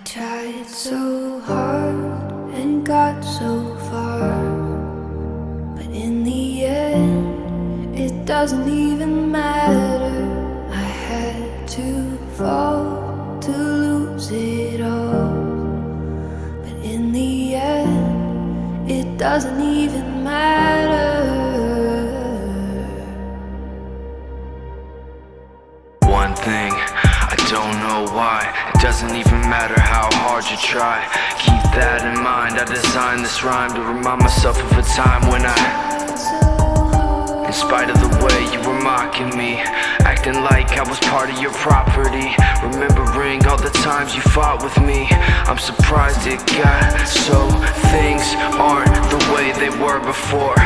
tried so hard and got so far, but in the end, it doesn't even matter. I had to fall to lose it all, but in the end, it doesn't even matter. One thing, I don't know why. It doesn't even matter how hard you try. Keep that in mind. I designed this rhyme to remind myself of a time when in spite of the way you were mocking me, acting like I was part of your property, remembering all the times you fought with me, I'm surprised it got so things aren't the way they were before.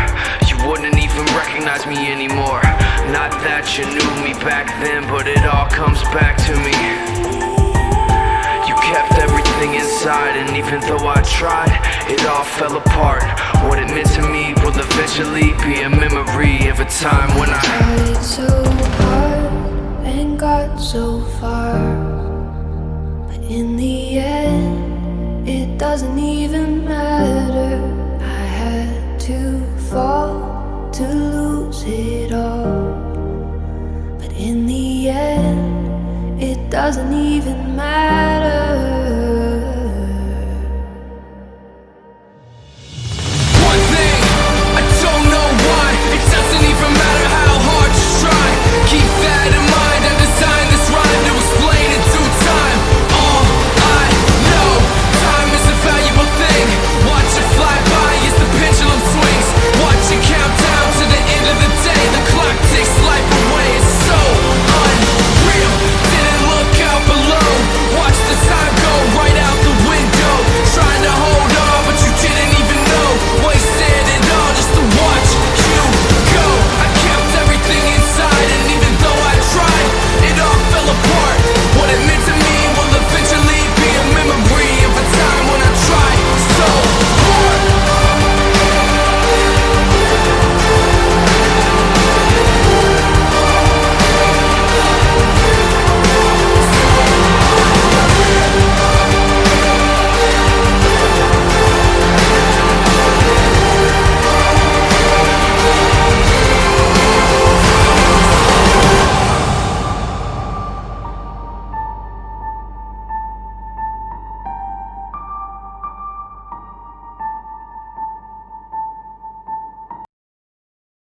You wouldn't even recognize me anymore. Not that you knew me back then, but it all comes back to me. You kept everything inside, and even though I tried, it all fell apart. What it meant to me will eventually be a memory of a time when I tried so hard and got so far, but in the end, it doesn't even matter. I had to fall to lose it all, but in the end, it doesn't even matter.